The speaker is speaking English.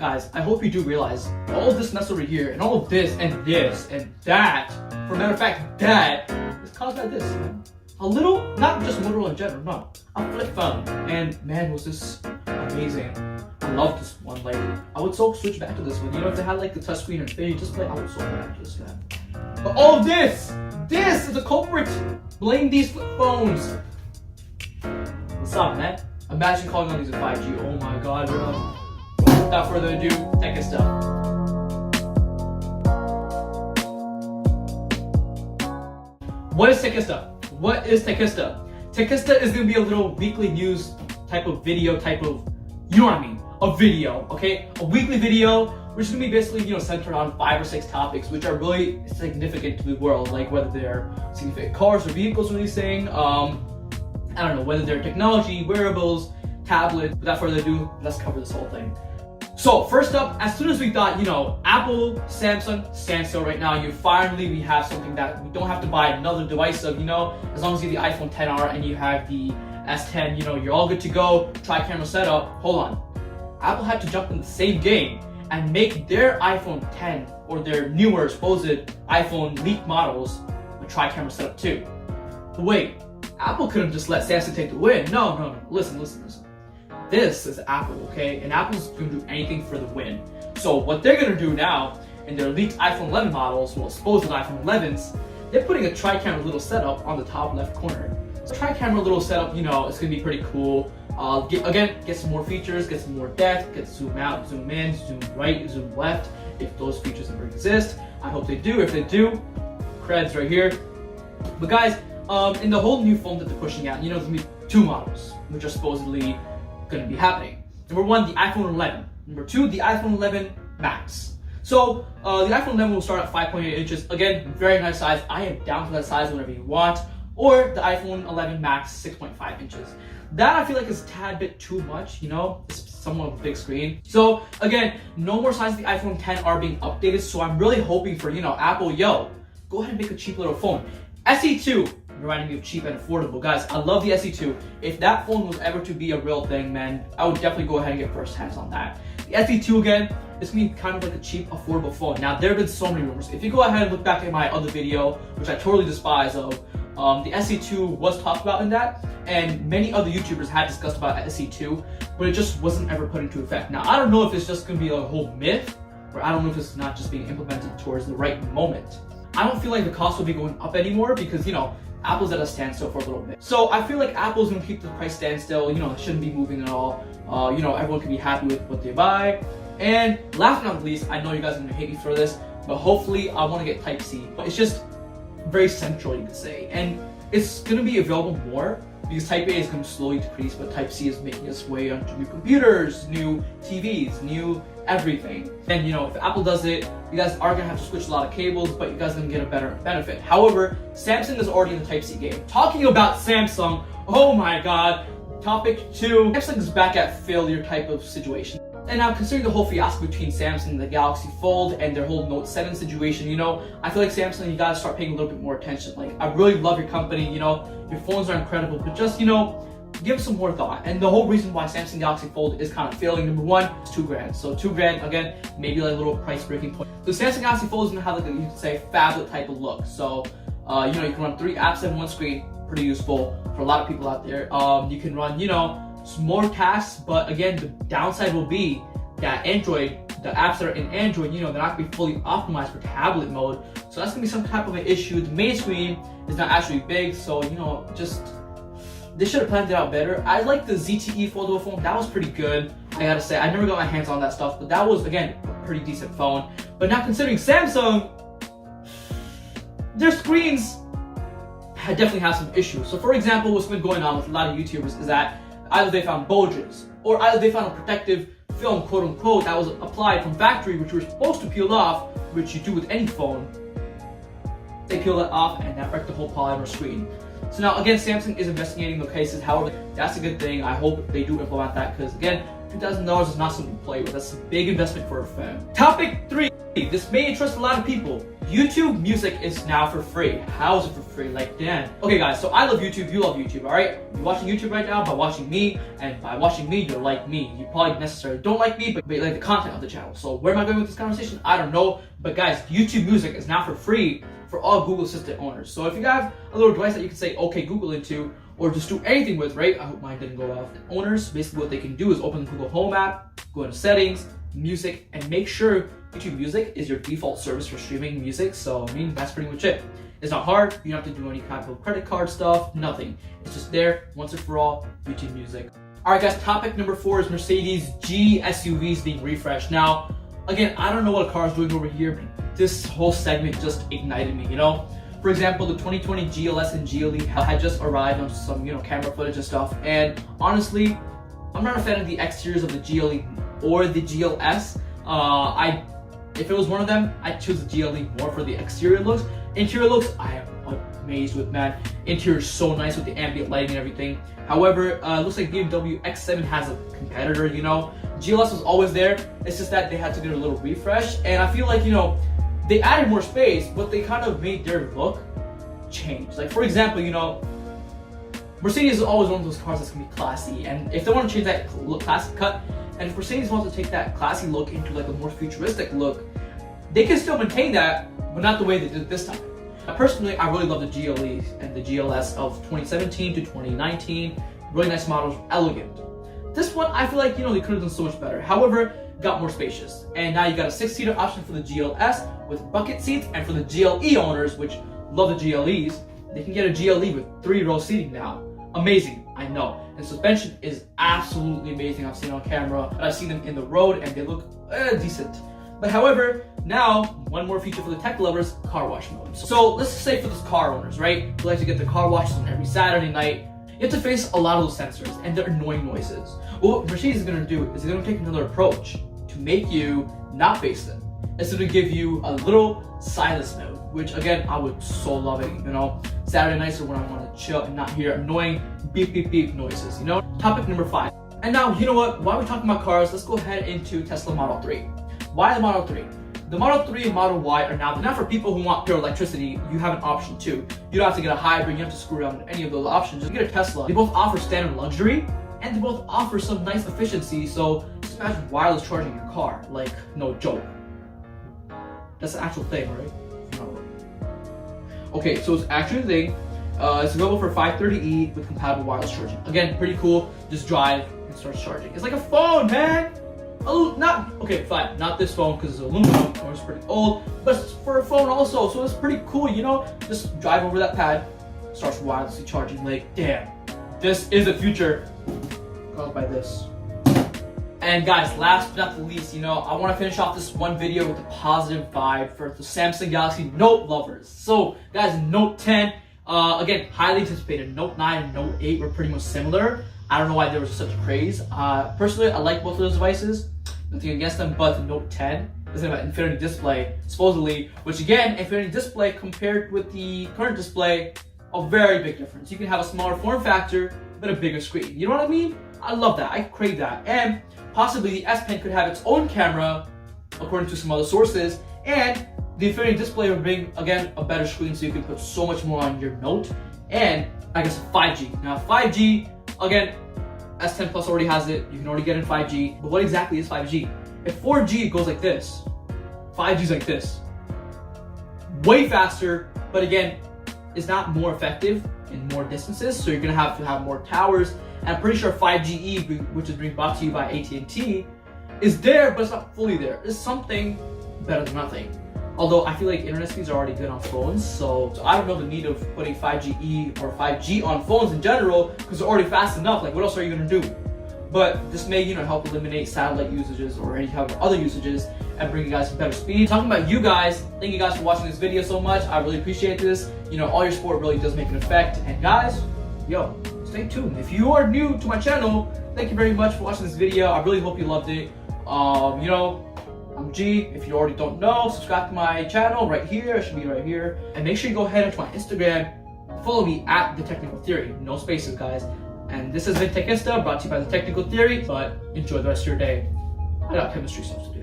Guys, I hope you do realize all of this mess over here, and all of this, and that, for a matter of fact, that is caused by this, man. A little, not just Motorola in general, no, a flip phone. And man, was this amazing. I love this one. Like, I would so switch back to this one. You know, if they had like the touchscreen and thing, just play, I would so back to this, man. But all of this is the culprit. Blame these flip phones. What's up, man? Imagine calling on these in 5G. Oh my god, bro. Without further ado, Techista. What is Techista? What is Techista? Techista is gonna be a little weekly news type of video, you know what I mean? A video, okay? A weekly video, which is gonna be basically, you know, centered on 5 or 6 topics, which are really significant to the world, like whether they're significant cars or vehicles releasing, I don't know, whether they're technology, wearables, tablets. Without further ado, let's cover this whole thing. So first up, as soon as we thought, you know, Apple, Samsung, stand still right now, we have something that we don't have to buy another device of, you know, as long as you have the iPhone XR and you have the S10, you know, you're all good to go, tri-camera setup. Hold on. Apple had to jump in the same game and make their iPhone 10 or their newer supposed iPhone leaked models a tri-camera setup too. But wait, Apple couldn't just let Samsung take the win. No. Listen. This is Apple, okay? And Apple's gonna do anything for the win. So what they're gonna do now in their leaked iPhone 11 models, well, supposed iPhone 11s, they're putting a tri-camera little setup on the top left corner. So tri-camera little setup, you know, it's gonna be pretty cool. Get some more features, get some more depth, get zoom out, zoom in, zoom right, zoom left, if those features ever exist. I hope they do. If they do, creds right here. But guys, in the whole new phone that they're pushing out, you know, there's gonna be 2 models, which are supposedly going to be happening. Number 1, the iPhone 11. Number 2, the iPhone 11 Max. So the iPhone 11 will start at 5.8 inches. Again, very nice size. I am down for that size whenever you want. Or the iPhone 11 Max, 6.5 inches. That I feel like is a tad bit too much, you know? It's somewhat of a big screen. So again, no more sizes of the iPhone 10 are being updated. So I'm really hoping for, you know, Apple, yo, go ahead and make a cheap little phone. SE2. Reminding me of cheap and affordable. Guys, I love the SE2. If that phone was ever to be a real thing, man, I would definitely go ahead and get first hands on that. The SE2 again, it's gonna be kind of like a cheap, affordable phone. Now, there have been so many rumors. If you go ahead and look back at my other video, which I totally despise of, the SE2 was talked about in that, and many other YouTubers had discussed about SE2, but it just wasn't ever put into effect. Now, I don't know if it's just gonna be a whole myth, or I don't know if it's not just being implemented towards the right moment. I don't feel like the cost will be going up anymore because, you know, Apple's at a standstill for a little bit. So I feel like Apple's gonna keep the price standstill, you know, it shouldn't be moving at all. You know, everyone can be happy with what they buy. And last but not least, I know you guys are gonna hate me for this, but hopefully I wanna get Type-C. But it's just very central, you could say. And it's gonna be available more because Type-A is gonna slowly decrease, but Type-C is making its way onto new computers, new TVs, new everything. And you know, if Apple does it, you guys are gonna have to switch a lot of cables, but you guys are gonna get a better benefit. However, Samsung is already in the Type-C game. Talking about Samsung, oh my god, topic 2. Samsung is back at failure type of situation. And now considering the whole fiasco between Samsung and the Galaxy Fold and their whole Note 7 situation, you know, I feel like Samsung, you gotta start paying a little bit more attention. Like, I really love your company, you know, your phones are incredible, but just, you know, give some more thought. And the whole reason why Samsung Galaxy Fold is kind of failing, number 1, is $2,000. So $2,000, again, maybe like a little price breaking point. The Samsung Galaxy Fold is gonna have like a, you could say, phablet type of look. So, you know, you can run 3 apps in one screen, pretty useful for a lot of people out there. You can run, you know, some more tasks, but again, the downside will be that Android, the apps that are in Android, you know, they're not gonna be fully optimized for tablet mode. So that's gonna be some type of an issue. The main screen is not actually big, so, you know, just, they should have planned it out better. I like the ZTE foldable phone. That was pretty good, I gotta say. I never got my hands on that stuff, but that was, again, a pretty decent phone. But now considering Samsung, their screens definitely have some issues. So for example, what's been going on with a lot of YouTubers is that either they found bulges, or either they found a protective film, quote unquote, that was applied from factory, which we're supposed to peel off, which you do with any phone. They peel that off and that wrecked the whole polymer screen. So now again, Samsung is investigating the cases. However, that's a good thing. I hope they do implement that because again, $2,000 is not something to play with. That's a big investment for a phone. Topic 3. This may interest a lot of people. YouTube Music is now for free. How is it for free? Like, damn. Okay guys, so I love YouTube, you love YouTube, alright? You're watching YouTube right now by watching me, and by watching me, you're like me. You probably necessarily don't like me, but you like the content of the channel. So where am I going with this conversation? I don't know. But guys, YouTube Music is now for free for all Google Assistant owners. So if you have a little device that you can say, okay, Google into, or just do anything with, right? I hope mine didn't go off. Owners, basically what they can do is open the Google Home app, go into settings, music, and make sure YouTube Music is your default service for streaming music. So I mean, that's pretty much it. It's not hard. You don't have to do any kind of credit card stuff, nothing. It's just there once and for all, YouTube Music. All right guys, topic number 4 is Mercedes G SUVs being refreshed. Now, again, I don't know what a car is doing over here, but this whole segment just ignited me, you know? For example, the 2020 GLS and GLE had just arrived on some, camera footage and stuff. And honestly, I'm not a fan of the exteriors of the GLE or the GLS. If it was one of them, I'd choose the GLE more for the exterior looks. Interior looks, I am amazed with, man. Interior is so nice with the ambient lighting and everything. However, it looks like BMW X7 has a competitor, GLS was always there. It's just that they had to do a little refresh. And I feel like, they added more space, but they kind of made their look change. Like, for example, Mercedes is always one of those cars that's gonna be classy. And if they want to change that classic cut, and if Mercedes wants to take that classy look into like a more futuristic look, they can still maintain that, but not the way they did this time. Personally, I really love the GLE and the GLS of 2017 to 2019. Really nice models, elegant. This one, I feel like, they could have done so much better. However, got more spacious. And now you got a 6-seater option for the GLS with bucket seats, and for the GLE owners, which love the GLEs, they can get a GLE with 3-row seating now. Amazing, I know. And suspension is absolutely amazing. I've seen it on camera, I've seen them in the road, and they look decent. But however, now, one more feature for the tech lovers, car wash mode. So let's just say for those car owners, right? Who like to get their car washed on every Saturday night, you have to face a lot of those sensors and their annoying noises. Well, what Mercedes is gonna do is they're gonna take another approach to make you not face them. It's gonna give you a little silence mode, which again, I would so love it, Saturday nights are when I wanna chill and not hear annoying beep beep beep noises, Topic number 5. And now, you know what? While we're talking about cars, let's go ahead into Tesla Model 3. Why the Model 3? The Model 3 and Model Y are now for people who want pure electricity. You have an option too. You don't have to get a hybrid, you don't have to screw around with any of those options. Just get a Tesla. They both offer standard luxury, and they both offer some nice efficiency. So just imagine wireless charging your car. Like, no joke. That's an actual thing, right? Okay, so it's actually a thing. It's available for 530e with compatible wireless charging. Again, pretty cool. Just drive and start charging. It's like a phone, man! Oh, okay, fine. Not this phone because it's aluminum or it's pretty old, but it's for a phone also, so it's pretty cool, Just drive over that pad, starts wirelessly charging. Like, damn, this is the future. Caused by this. And guys, last but not the least, I want to finish off this one video with a positive vibe for the Samsung Galaxy Note lovers. So, guys, Note 10, again, highly anticipated. Note 9 and Note 8 were pretty much similar. I don't know why there was such a craze. Personally, I like both of those devices. Nothing against them, but the Note 10 is an Infinity display, supposedly, which again, Infinity display compared with the current display, a very big difference. You can have a smaller form factor, but a bigger screen. You know what I mean? I love that. I crave that. And possibly the S Pen could have its own camera, according to some other sources, and the Infinity display would bring, again, a better screen so you can put so much more on your Note, and I guess 5G. Now 5G, again, S10 Plus already has it. You can already get in 5G. But what exactly is 5G? If 4G goes like this, 5G is like this. Way faster, but again, it's not more effective in more distances. So you're gonna have to have more towers. And I'm pretty sure 5GE, which is being brought to you by AT&T, is there, but it's not fully there. It's something better than nothing. Although I feel like internet speeds are already good on phones, so I don't know the need of putting 5GE or 5G on phones in general, because they're already fast enough. Like, what else are you gonna do? But this may, help eliminate satellite usages or any type of other usages and bring you guys better speed. Talking about you guys, thank you guys for watching this video so much. I really appreciate this. All your support really does make an effect. And guys, stay tuned. If you are new to my channel, thank you very much for watching this video. I really hope you loved it. I'm G. If you already don't know, subscribe to my channel right here. It should be right here. And make sure you go ahead to my Instagram. Follow me at The Technical Theory. No spaces, guys. And this has been Techista, brought to you by the Technical Theory, but enjoy the rest of your day. I got chemistry stuff to do.